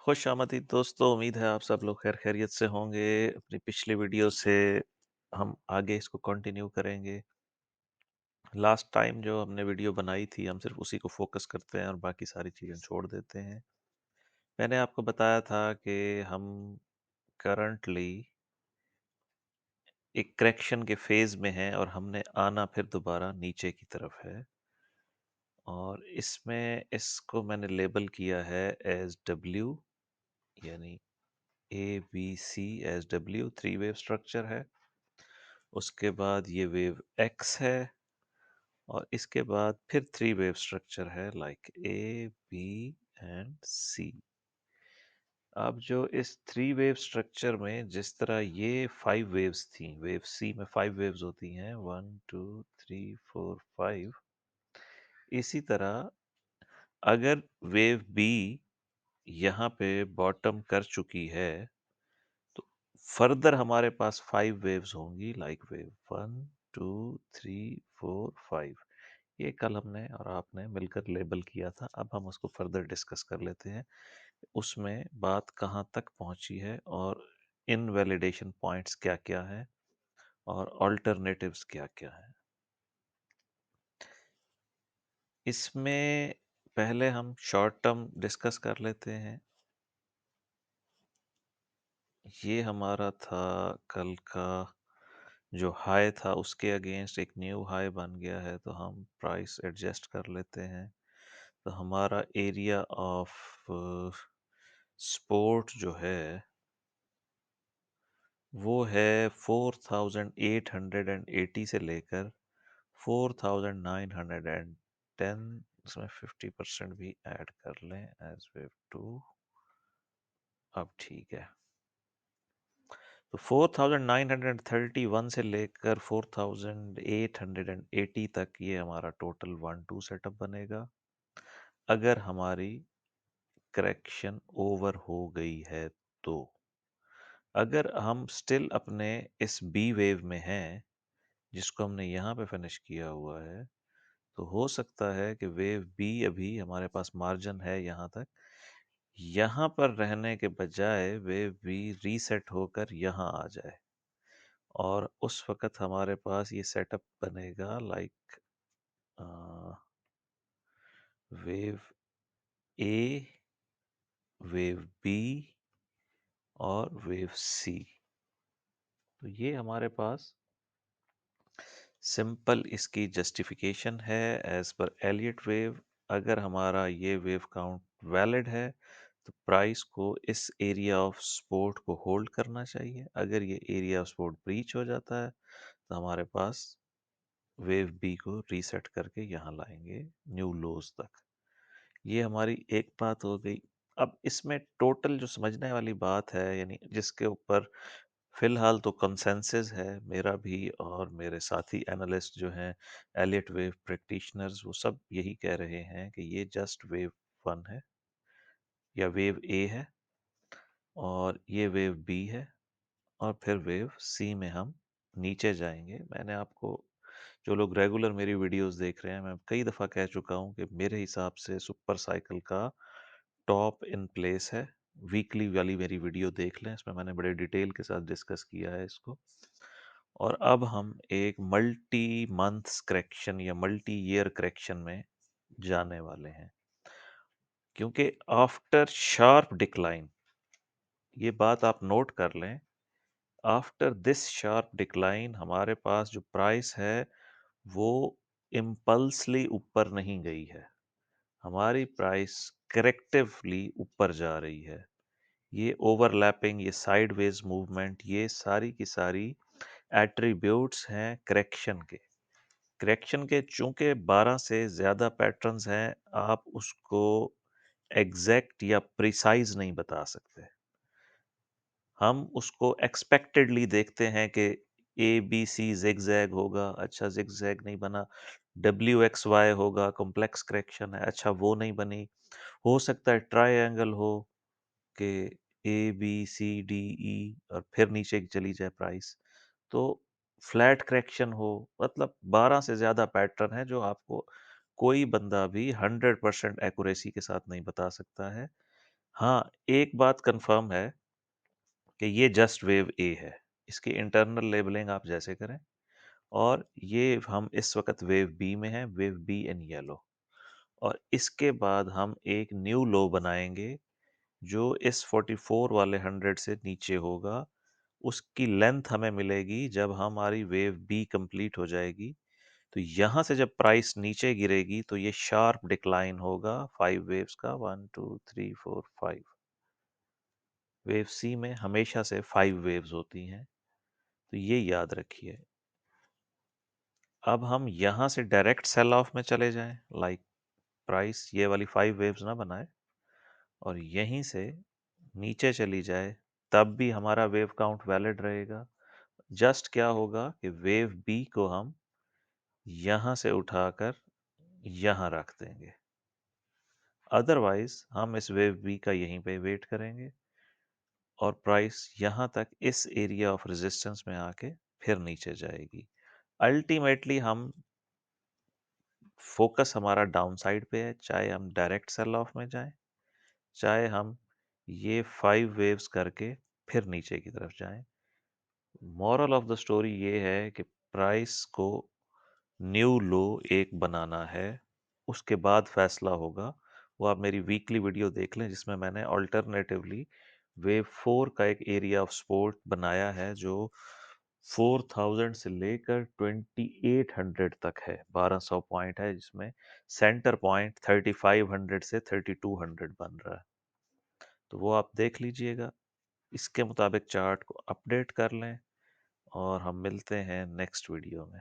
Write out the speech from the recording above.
खुश-आमदीद दोस्तों, उम्मीद है आप सब लोग खैर खैरियत से होंगे। अपनी पिछली वीडियो से हम आगे इसको कंटिन्यू करेंगे। लास्ट टाइम जो हमने वीडियो बनाई थी, हम सिर्फ उसी को फोकस करते हैं और बाकी सारी चीज़ें छोड़ देते हैं। मैंने आपको बताया था कि हम करंटली एक करेक्शन के फेज़ में हैं और हमने आना फिर दोबारा नीचे की तरफ है और इसमें इसको मैंने लेबल किया है एज़ डब्ल्यू, यानी ए, बी, सी एज़ डब्ल्यू, 3 वेव स्ट्रक्चर है। उसके बाद ये वेव एक्स है और इसके बाद फिर 3 वेव स्ट्रक्चर है लाइक ए, बी एंड सी। अब जो इस 3 वेव स्ट्रक्चर में जिस तरह ये 5 वेव्स थी, वेव सी में 5 वेव्स होती हैं, 1 2 3 4 5। इसी तरह अगर वेव बी यहाँ पे बॉटम कर चुकी है तो फर्दर हमारे पास 5 वेव्स होंगी लाइक वेव 1 2 3 4 5। ये कल हमने और आपने मिलकर लेबल किया था। अब हम उसको फर्दर डिस्कस कर लेते हैं। उसमें बात कहाँ तक पहुंची है और इनवैलिडेशन पॉइंट्स क्या-क्या हैं और अल्टरनेटिव्स क्या-क्या हैं। इसमें पहले हम शॉर्ट टर्म डिस्कस कर लेते हैं। ये हमारा था कल का जो हाई था, उसके अगेंस्ट एक न्यू हाई बन गया है, तो हम प्राइस एडजस्ट कर लेते हैं। तो हमारा एरिया ऑफ सपोर्ट जो है वो है 4880 से लेकर 4910। इसमें 50% भी ऐड कर लें एज वेव टू। अब ठीक है, तो 4931 से लेकर 4880 तक ये हमारा टोटल 1-2 सेटअप बनेगा। अगर हमारी करेक्शन ओवर हो गई है तो अगर हम स्टिल अपने इस बी वेव में हैं, जिसको हमने यहाँ पे फिनिश किया हुआ है, तो हो सकता है कि वेव बी अभी हमारे पास मार्जिन है यहाँ तक, यहाँ पर रहने के बजाय वेव बी रीसेट होकर यहाँ आ जाए और उस वक़्त हमारे पास ये सेटअप बनेगा लाइक वेव ए, वेव बी और वेव सी। तो ये हमारे पास सिंपल इसकी जस्टिफिकेशन है एज पर एलियट वेव। अगर हमारा ये वेव काउंट वैलिड है तो प्राइस को इस एरिया ऑफ सपोर्ट को होल्ड करना चाहिए। अगर ये एरिया ऑफ सपोर्ट ब्रीच हो जाता है तो हमारे पास वेव बी को रीसेट करके यहाँ लाएंगे न्यू लोज तक। ये हमारी एक बात हो गई। अब इसमें टोटल जो समझने वाली बात है, यानी जिसके ऊपर फिलहाल तो कंसेंसस है मेरा भी और मेरे साथी एनालिस्ट जो हैं, एलियट वेव प्रैक्टिशनर्स, वो सब यही कह रहे हैं कि ये जस्ट वेव वन है या वेव ए है और ये वेव बी है और फिर वेव सी में हम नीचे जाएंगे। मैंने आपको, जो लोग रेगुलर मेरी वीडियोस देख रहे हैं, मैं कई दफ़ा कह चुका हूं कि मेरे हिसाब से सुपर साइकिल का टॉप इन प्लेस है। वीकली वाली मेरी वीडियो देख लें, इसमें मैंने बड़े डिटेल के साथ डिस्कस किया है इसको। और अब हम एक मल्टी मंथ्स करेक्शन या मल्टी ईयर करेक्शन में जाने वाले हैं, क्योंकि आफ्टर शार्प डिक्लाइन, ये बात आप नोट कर लें, आफ्टर दिस शार्प डिक्लाइन हमारे पास जो प्राइस है वो इम्पल्सली ऊपर नहीं गई है। हमारी प्राइस करेक्टिवली ऊपर जा रही है। ये ओवरलैपिंग, ये साइडवेज मूवमेंट, ये सारी की सारी एट्रीब्यूट्स हैं करेक्शन के। करेक्शन के चूंकि 12 से ज़्यादा पैटर्न्स हैं, आप उसको एग्जैक्ट या प्रिसाइज नहीं बता सकते। हम उसको एक्सपेक्टेडली देखते हैं कि ए बी सी जिगजैग होगा, अच्छा जिगजैग नहीं बना। डब्ल्यू एक्स वाई होगा, कॉम्प्लेक्स करेक्शन है, अच्छा वो नहीं बनी। हो सकता है ट्रायंगल हो कि A B C D E और फिर नीचे चली जाए प्राइस। तो फ्लैट करेक्शन हो, मतलब 12 से ज़्यादा पैटर्न है जो आपको कोई बंदा भी 100% एक्यूरेसी के साथ नहीं बता सकता है। हाँ, एक बात कन्फर्म है कि ये जस्ट वेव ए है। इसकी इंटरनल लेबलिंग आप जैसे करें, और ये हम इस वक़्त वेव बी में हैं, वेव बी इन येलो। और इसके बाद हम एक न्यू लो बनाएँगे, जो इस 44 वाले 100 से नीचे होगा। उसकी लेंथ हमें मिलेगी जब हमारी वेव बी कंप्लीट हो जाएगी। तो यहाँ से जब प्राइस नीचे गिरेगी तो ये शार्प डिक्लाइन होगा 5 वेव्स का, 1, 2, 3, 4, 5। वेव सी में हमेशा से 5 वेव्स होती हैं, तो ये याद रखिए। अब हम यहाँ से डायरेक्ट सेल ऑफ में चले जाएँ, लाइक प्राइस ये वाली 5 वेव्स ना बनाए और यहीं से नीचे चली जाए, तब भी हमारा वेव काउंट वैलिड रहेगा। जस्ट क्या होगा कि वेव बी को हम यहाँ से उठाकर यहाँ रख देंगे। अदरवाइज़ हम इस वेव बी का यहीं पे वेट करेंगे और प्राइस यहाँ तक इस एरिया ऑफ रेजिस्टेंस में आके फिर नीचे जाएगी। अल्टीमेटली हम फोकस हमारा डाउन साइड पे है, चाहे हम डायरेक्ट सेल ऑफ में जाएं, चाहे हम ये 5 वेव्स करके फिर नीचे की तरफ जाएं। मॉरल ऑफ द स्टोरी ये है कि प्राइस को न्यू लो एक बनाना है, उसके बाद फैसला होगा। वो आप मेरी वीकली वीडियो देख लें, जिसमें मैंने अल्टरनेटिवली वेव 4 का एक एरिया ऑफ सपोर्ट बनाया है, जो 4000 से लेकर 2800 तक है। 1200 पॉइंट है, जिसमें सेंटर पॉइंट 3500 से 3200 बन रहा है। तो वो आप देख लीजिएगा, इसके मुताबिक चार्ट को अपडेट कर लें, और हम मिलते हैं नेक्स्ट वीडियो में।